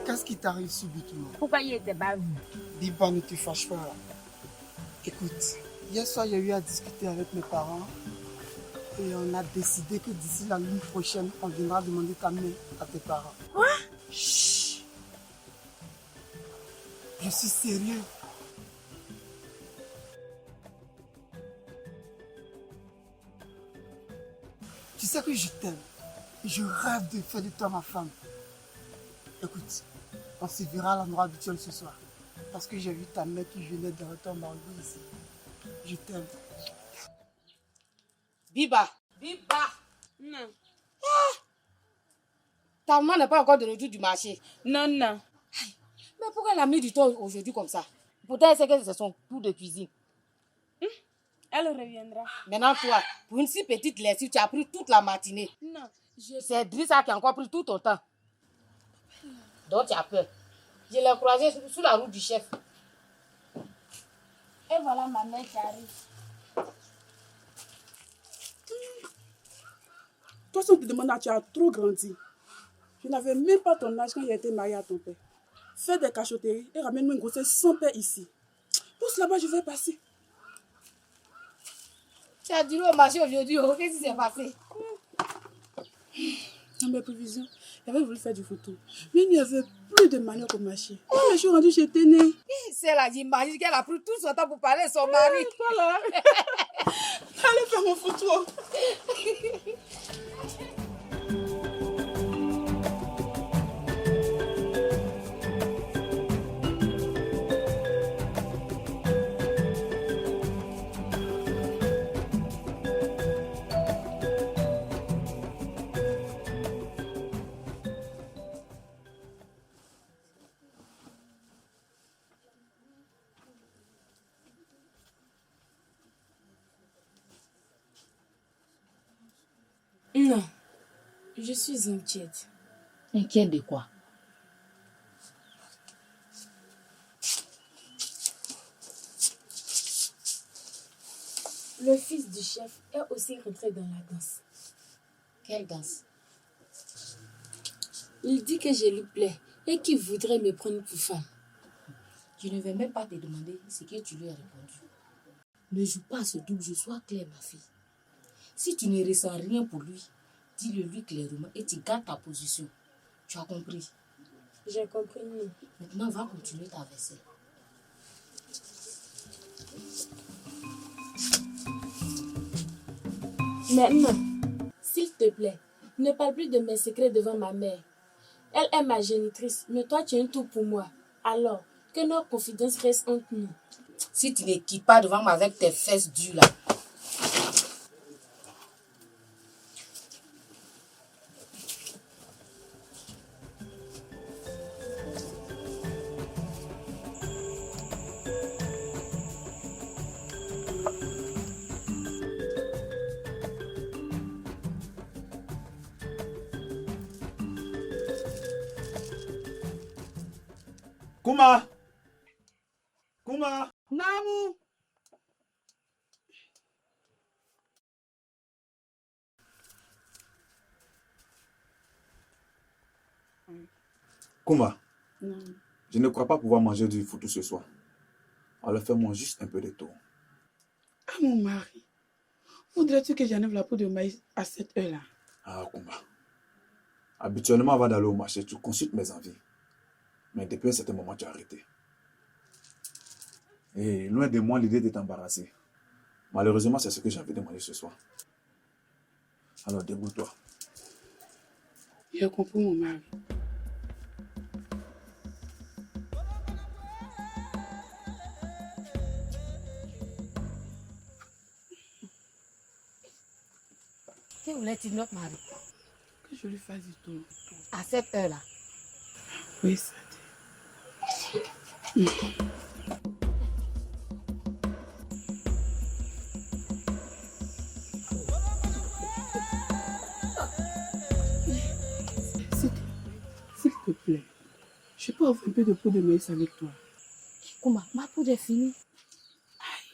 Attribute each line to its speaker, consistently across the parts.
Speaker 1: Qu'est-ce qui t'arrive subitement?
Speaker 2: Pourquoi il était pas vu?
Speaker 1: Biba, ne te fâche pas. Écoute, hier soir, j'ai eu à discuter avec mes parents et on a décidé que d'ici la nuit prochaine, on viendra demander ta main à tes parents.
Speaker 2: Quoi?
Speaker 1: Chut! Je suis sérieux. Tu sais que je t'aime. Je rêve de faire de toi ma femme. Écoute, on se verra à l'endroit habituel ce soir. Parce que j'ai vu ta mère qui venait de retour m'enlever ici. Je t'aime.
Speaker 3: Biba!
Speaker 2: Non.
Speaker 3: Ta maman n'est pas encore de retour du marché.
Speaker 2: Non.
Speaker 3: Mais pourquoi elle a mis du temps aujourd'hui comme ça? Pourtant, elle sait que c'est son tour de cuisine.
Speaker 2: Elle reviendra.
Speaker 3: Maintenant, toi, pour une si petite lessive, tu as pris toute la matinée.
Speaker 2: Non,
Speaker 3: C'est Drissa qui a encore pris tout ton temps. Donc, tu as peur. Je l'ai croisé sous la route du chef.
Speaker 2: Et voilà ma mère qui arrive.
Speaker 4: Toi, si on te demande, tu as trop grandi. Je n'avais même pas ton âge quand j'ai été mariée à ton père. Fais des cachotteries et ramène-moi une grossesse sans père ici. Pousse là-bas, je vais passer.
Speaker 3: Tu as dû au marché aujourd'hui. Qu'est-ce qui s'est passé?
Speaker 4: Dans mes prévisions, j'avais voulu faire du photo. Mais il n'y avait plus de manière pour marcher. Quand je suis rendue chez Téné.
Speaker 3: C'est là, j'imagine qu'elle a pris tout son temps pour parler à son mari.
Speaker 4: Voilà. Allez faire mon photo.
Speaker 2: Non, je suis inquiète.
Speaker 3: Inquiète de quoi?
Speaker 2: Le fils du chef est aussi rentré dans la danse.
Speaker 3: Quelle danse?
Speaker 2: Il dit que je lui plais et qu'il voudrait me prendre pour femme.
Speaker 3: Je ne vais même pas te demander ce que tu lui as répondu. Ne joue pas à ce double jeu, sois claire, ma fille. Si tu ne ressens rien pour lui, dis-le lui clairement et tu gardes ta position. Tu as compris?
Speaker 2: J'ai compris, non.
Speaker 3: Maintenant, va continuer ta vaisselle.
Speaker 2: Maintenant, s'il te plaît, ne parle plus de mes secrets devant ma mère. Elle est ma génitrice, mais toi tu es un tout pour moi. Alors, que nos confidences restent entre nous.
Speaker 3: Si tu ne quittes pas devant moi avec tes fesses dures là.
Speaker 5: Kuma! Kuma!
Speaker 4: Namu.
Speaker 5: Kuma,
Speaker 4: Non.
Speaker 5: je ne crois pas pouvoir manger du foutu ce soir. Alors fais-moi juste un peu de tour.
Speaker 4: Ah, mon mari. Voudrais-tu que j'enlève la peau de maïs à cette heure-là?
Speaker 5: Ah, Kuma. Habituellement, avant d'aller au marché, tu consultes mes envies. Mais depuis un certain moment, tu as arrêté. Et loin de moi, l'idée de t'embarrasser. Malheureusement, c'est ce que j'ai envie de manger ce soir. Alors, débrouille-toi.
Speaker 4: J'ai compris, mon mari.
Speaker 3: Que voulait-il notre mari?
Speaker 4: Que je lui fasse du tour.
Speaker 3: À cette heure-là.
Speaker 4: Oui, ça dit. Je peux avoir un peu de peau de maïs avec toi.
Speaker 3: Comment? Ma poudre est finie.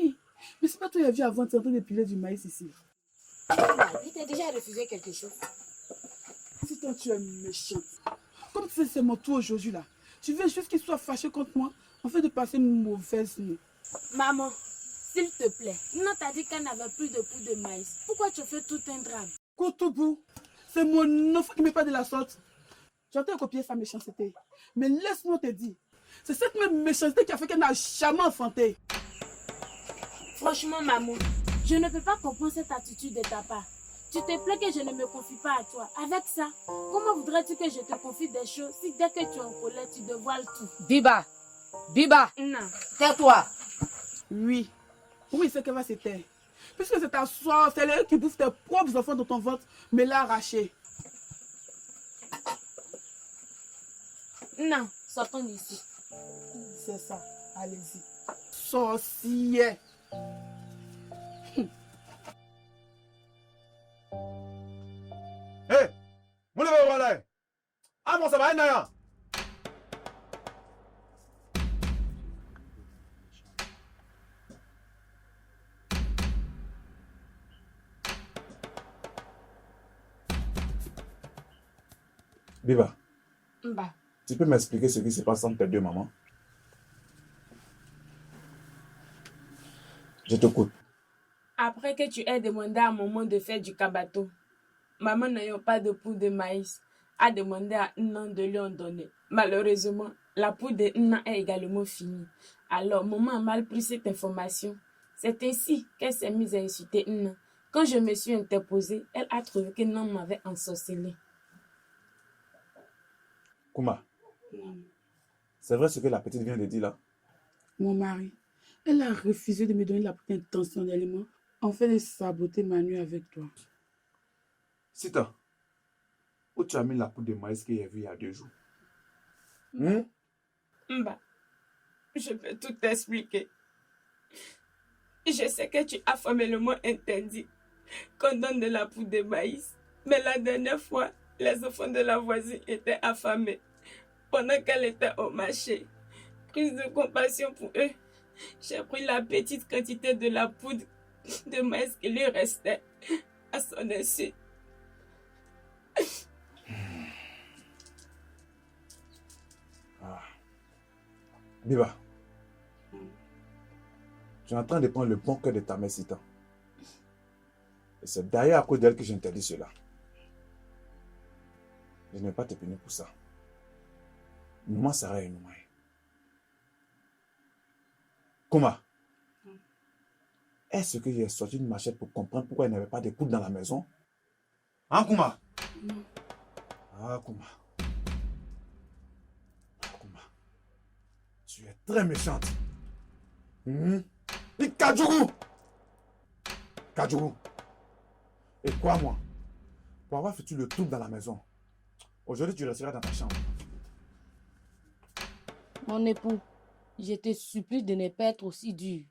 Speaker 4: Mais c'est pas toi qui as vu avant, tu es en train de piler du maïs ici.
Speaker 3: Il t'a déjà refusé quelque chose.
Speaker 4: Si toi tu es méchante. Comme tu sais, c'est mon tour aujourd'hui là. Tu veux juste qu'il soit fâché contre moi en fait de passer une mauvaise nuit.
Speaker 2: Maman, s'il te plaît, non t'a dit qu'elle n'avait plus de poudre de maïs. Pourquoi tu fais tout un drame?
Speaker 4: Kotoubou, c'est mon enfant qui me parle de la sorte. J'entends copier sa méchanceté. Mais laisse-moi te dire, c'est cette même méchanceté qui a fait qu'elle n'a jamais enfanté.
Speaker 2: Franchement, maman, je ne peux pas comprendre cette attitude de ta part. Tu te plains que je ne me confie pas à toi. Avec ça, comment voudrais-tu que je te confie des choses si dès que tu es en colère, tu dévoiles tout?
Speaker 3: Biba! Biba!
Speaker 2: Non.
Speaker 3: Tais-toi!
Speaker 4: Oui. Oui, c'est qu'elle va se taire. Puisque c'est ta soeur, c'est elle qui bouffe tes propres enfants dans ton ventre, mais l'a arraché.
Speaker 2: Non, sortons d'ici.
Speaker 4: C'est ça. Allez-y. Sorcier.
Speaker 5: Hé, mon lève au là. Ah, mon ça va, Naya. Biba,
Speaker 2: Bah,
Speaker 5: tu peux m'expliquer ce qui se passe entre tes deux mamans? Je t'écoute.
Speaker 2: après que tu aies demandé à maman de faire du kabato, maman n'ayant pas de poudre de maïs, a demandé à Nnan de lui en donner. Malheureusement, la poudre de Nnan est également finie. Alors, maman a mal pris cette information. C'est ainsi qu'elle s'est mise à insulter Nnan. Quand je me suis interposée, elle a trouvé que Nnan m'avait ensorcelée.
Speaker 5: Kuma, c'est vrai ce que la petite vient de dire là?
Speaker 4: Mon mari, elle a refusé de me donner la poudre intentionnellement en fait de saboter ma nuit avec toi.
Speaker 5: Sita, où tu as mis la poudre de maïs qu'il y a vu il y a 2 jours?
Speaker 2: Bah, je peux tout t'expliquer. Je sais que tu as formellement interdit qu'on donne de la poudre de maïs. Mais la dernière fois, les enfants de la voisine étaient affamés pendant qu'elle était au marché. Prise de compassion pour eux, j'ai pris la petite quantité de la poudre de maïs qui lui restait à son insu.
Speaker 5: Biba, tu es en train de prendre le bon cœur de ta mère Sita. Et c'est d'ailleurs à cause d'elle que j'interdis cela. Je ne vais pas te punir pour ça. Maman Sarah est nommée. Comment? Est-ce que j'ai sorti une machette pour comprendre pourquoi il n'y avait pas de poudre dans la maison? Hein, Kuma? Ah, Kuma. Kuma. Tu es très méchante. Et Kajuru! Kajuru. Et quoi, moi? Pour avoir foutu le trouble dans la maison, aujourd'hui, tu resteras dans ta chambre.
Speaker 3: Mon époux, je te supplie de ne pas être aussi dur.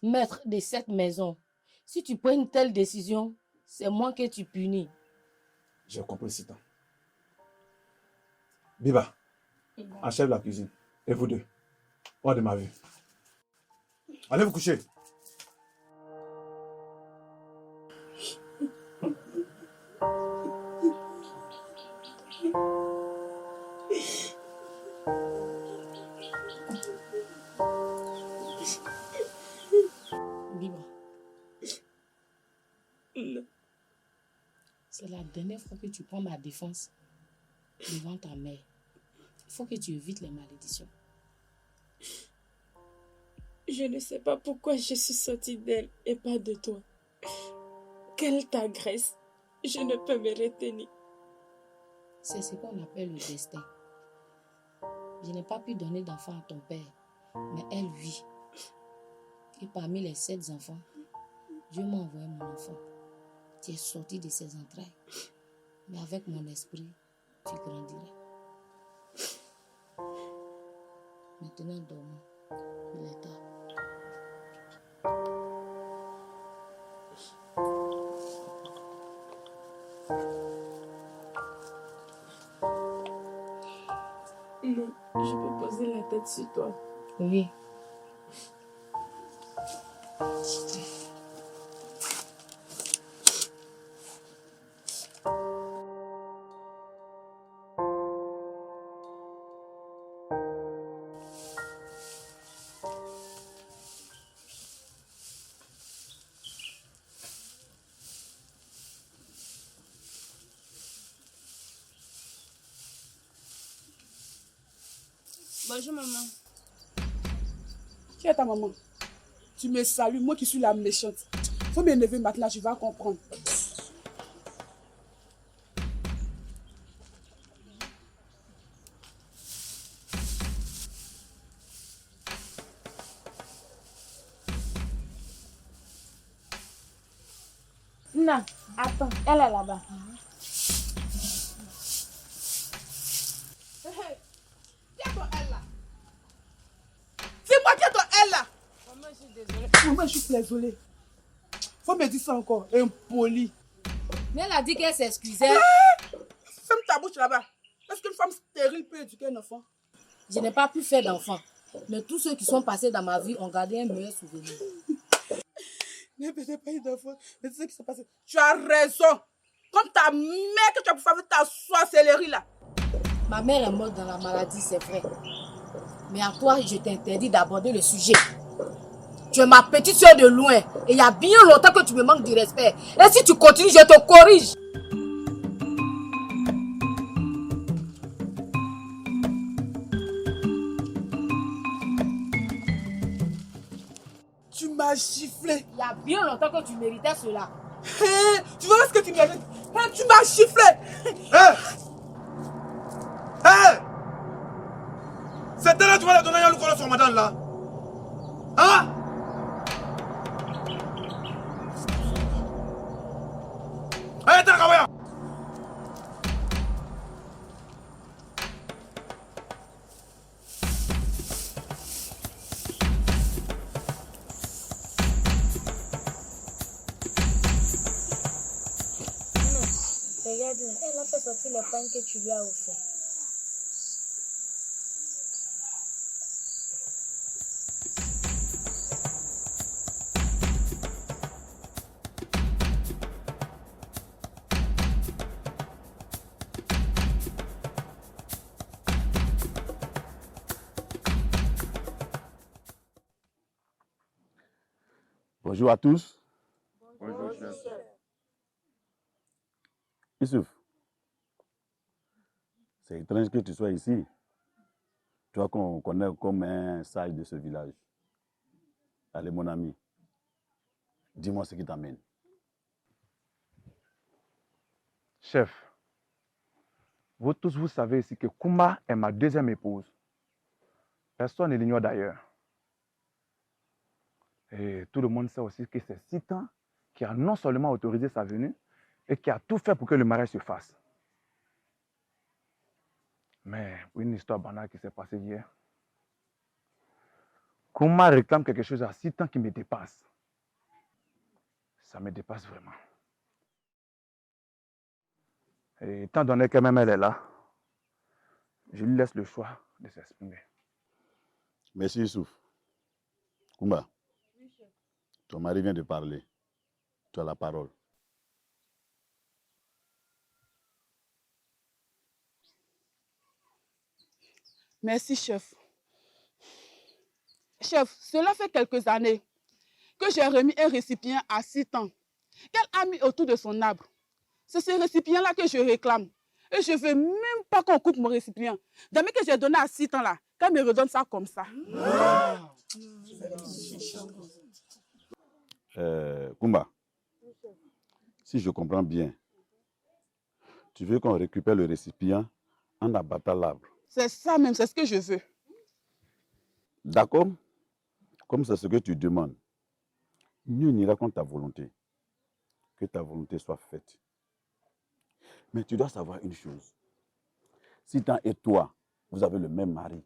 Speaker 3: Maître de cette maison, si tu prends une telle décision, c'est moi que tu punis.
Speaker 5: J'ai compris, Sita. Biba, achève la cuisine. Et vous deux, hors de ma vue. Allez vous coucher.
Speaker 3: Biba,
Speaker 2: Non.
Speaker 3: c'est la dernière fois que tu prends ma défense devant ta mère. Il faut que tu évites les malédictions.
Speaker 2: Je ne sais pas pourquoi je suis sortie d'elle et pas de toi. Qu'elle t'agresse, je ne peux me retenir.
Speaker 3: C'est ce qu'on appelle le destin. Je n'ai pas pu donner d'enfant à ton père, mais elle, oui. Et parmi les 7 enfants, Dieu m'a envoyé mon enfant. Tu es sorti de ses entrailles. Mais avec mon esprit, tu grandiras. Maintenant, dormons. Il est tard.
Speaker 2: Non, Je peux poser la tête sur toi.
Speaker 3: Oui.
Speaker 2: Bonjour maman.
Speaker 4: Qui est ta maman? Tu me salues, moi qui suis la méchante. Faut m'énerver maintenant, tu vas comprendre.
Speaker 6: Non, attends, elle est là-bas.
Speaker 4: C'est moi qui ai ton elle là. Maman, je suis désolée. Maman, je suis désolée. Faut me dire ça encore, impoli.
Speaker 3: Mais elle a dit qu'elle s'excusait.
Speaker 4: Ferme ta bouche là-bas. Est-ce qu'une femme stérile peut éduquer un enfant?
Speaker 3: Je n'ai pas pu faire d'enfant. Mais tous ceux qui sont passés dans ma vie ont gardé un meilleur souvenir.
Speaker 4: Mais je n'ai pas eu d'enfant. Mais tu sais ce qui s'est passé? Tu as raison. Comme ta mère que tu as pu faire ta sorcellerie là.
Speaker 3: Ma mère est morte dans la maladie, c'est vrai. Mais à toi, je t'interdis d'aborder le sujet. Tu es ma petite soeur de loin. Et il y a bien longtemps que tu me manques du respect. Et si tu continues, je te corrige.
Speaker 4: Tu m'as giflé.
Speaker 3: Il y a bien longtemps que tu méritais cela.
Speaker 4: Tu vois ce que tu mérites? Tu m'as giflé.
Speaker 5: C'était là, tu vas la donner à l'ouvrage sur madame là. Hein? Allez, t'as travaillé.
Speaker 6: Regarde-la, elle a fait sortir les pains que tu lui as offert.
Speaker 7: Bonjour à tous.
Speaker 5: Bonjour, chef.
Speaker 7: Youssouf, c'est étrange que tu sois ici. Toi qu'on connaît comme un sage de ce village. Allez, mon ami, dis-moi ce qui t'amène.
Speaker 5: Chef, vous tous, vous savez ici que Kouma est ma deuxième épouse. Personne ne l'ignore d'ailleurs. Et tout le monde sait aussi que c'est Sitan qui a non seulement autorisé sa venue, et qui a tout fait pour que le mariage se fasse. Mais une histoire banale qui s'est passée hier. Kouma réclame quelque chose à Sitan qui me dépasse. Ça me dépasse vraiment. Et étant donné que même elle est là, je lui laisse le choix de s'exprimer.
Speaker 7: Merci Youssouf. Koumba, ton mari vient de parler. Tu as la parole.
Speaker 4: Merci, chef. Chef, cela fait quelques années que j'ai remis un récipient à Sitan qu'elle a mis autour de son arbre. C'est ce récipient-là que je réclame. Et je ne veux même pas qu'on coupe mon récipient. Jamais que j'ai donné à Sitan là, qu'elle me redonne ça comme ça.
Speaker 7: Koumba, si je comprends bien, tu veux qu'on récupère le récipient en abattant l'arbre.
Speaker 4: C'est ça même, c'est ce que je veux.
Speaker 7: D'accord? Comme c'est ce que tu demandes, nul n'ira contre ta volonté. Que ta volonté soit faite. Mais tu dois savoir une chose. Sitan et toi, vous avez le même mari.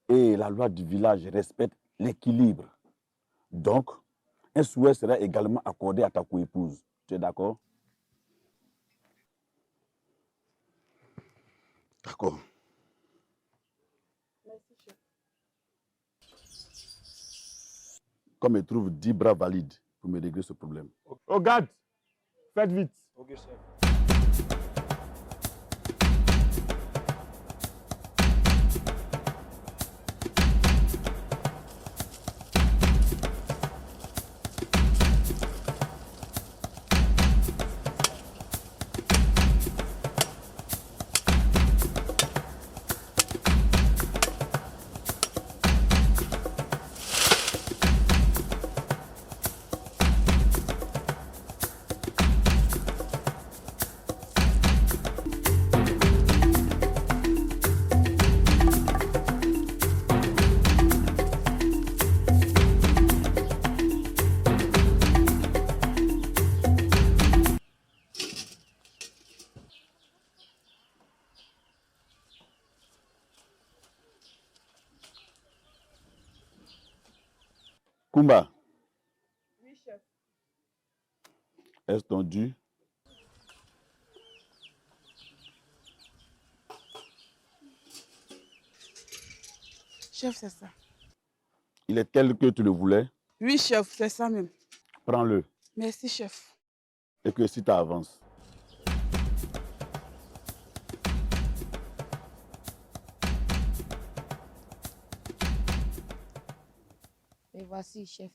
Speaker 7: Et la loi du village respecte l'équilibre. Donc, un souhait sera également accordé à ta coépouse. Tu es d'accord? D'accord. qu'on me trouve 10 bras valides pour me régler ce problème.
Speaker 5: Oh, garde, faites vite.
Speaker 8: Ok, chef.
Speaker 7: Kumba,
Speaker 4: Oui, chef.
Speaker 7: est-ce ton dû?
Speaker 4: Chef, c'est ça.
Speaker 7: Il est tel que tu le voulais?
Speaker 4: Oui, chef, c'est ça même.
Speaker 7: Prends-le
Speaker 4: Merci, chef.
Speaker 7: et que si tu avances.
Speaker 3: Et voici, chef.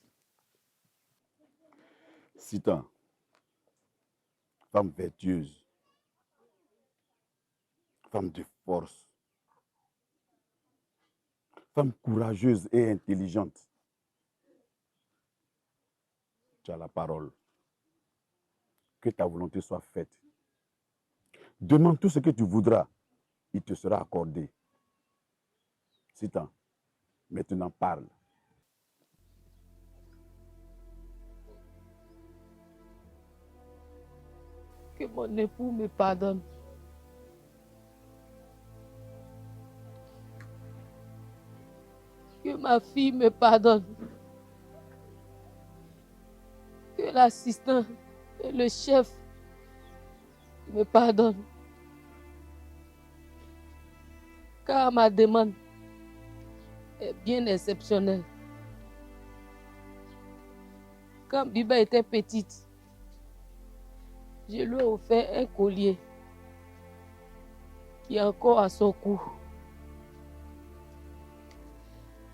Speaker 7: Sita, femme vertueuse, femme de force, femme courageuse et intelligente. Tu as la parole. Que ta volonté soit faite. Demande tout ce que tu voudras. Il te sera accordé. Sita, maintenant parle.
Speaker 3: Que mon époux me pardonne. Que ma fille me pardonne. Que l'assistant et le chef me pardonnent. Car ma demande est bien exceptionnelle. Quand Biba était petite, je lui ai offert un collier qui est encore à son cou.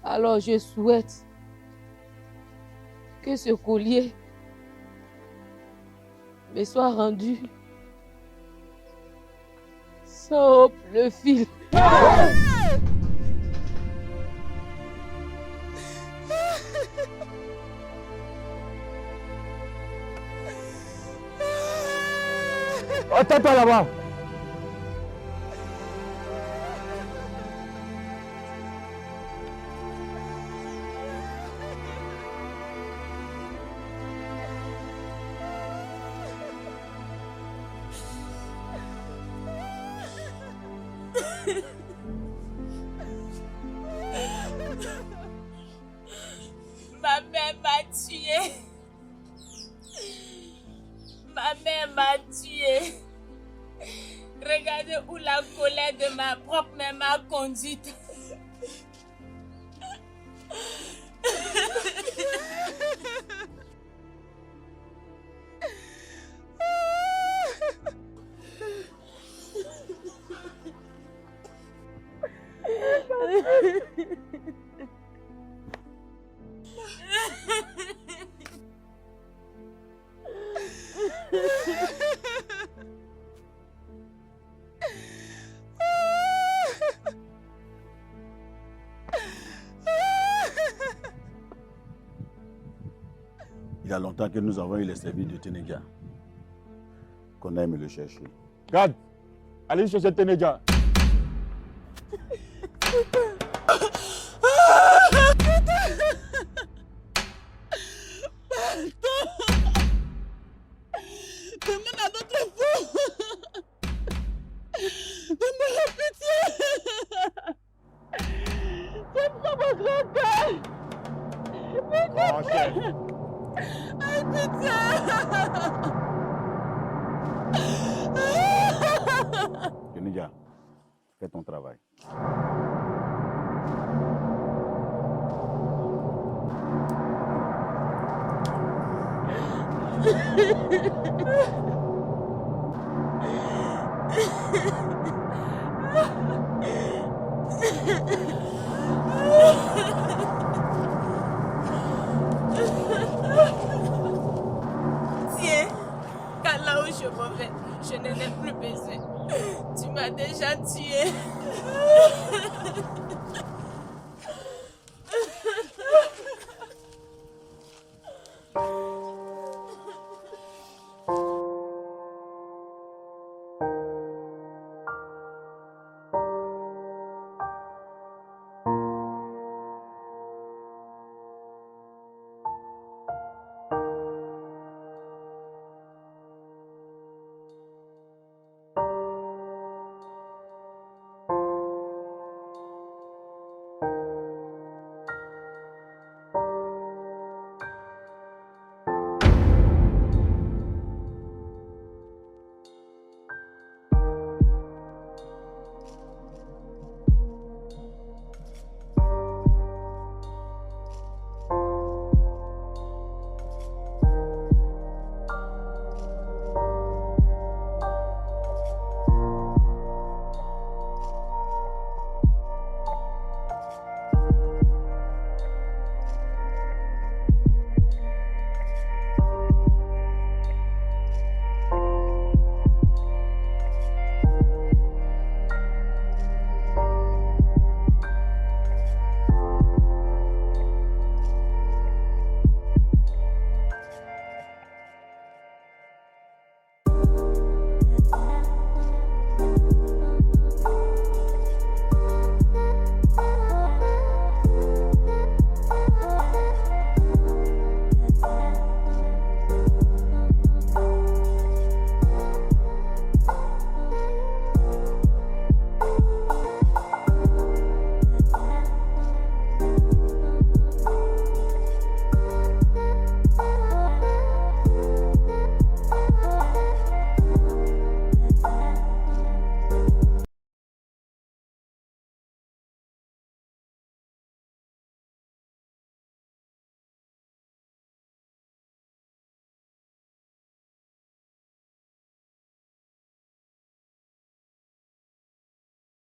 Speaker 3: Alors je souhaite que ce collier me soit rendu sans le fil.
Speaker 5: Attends-toi là-bas.
Speaker 2: Ma mère m'a tué. Ma mère m'a tué. Regardez où la colère de ma propre mère m'a conduite.
Speaker 7: Il y a longtemps que nous avons eu les services de Ténéga. Qu'on aime le chercher.
Speaker 5: Garde, allez chercher Ténéga.
Speaker 4: Demande à notre fou. Demande la pitié. C'est pour mon grand cœur.
Speaker 5: Grand chef.
Speaker 4: Aïe, pitié.
Speaker 7: Ténéga, fais ton travail.
Speaker 2: Tiens, car là où je m'en vais, je n'en ai plus besoin. Tu m'as déjà tué.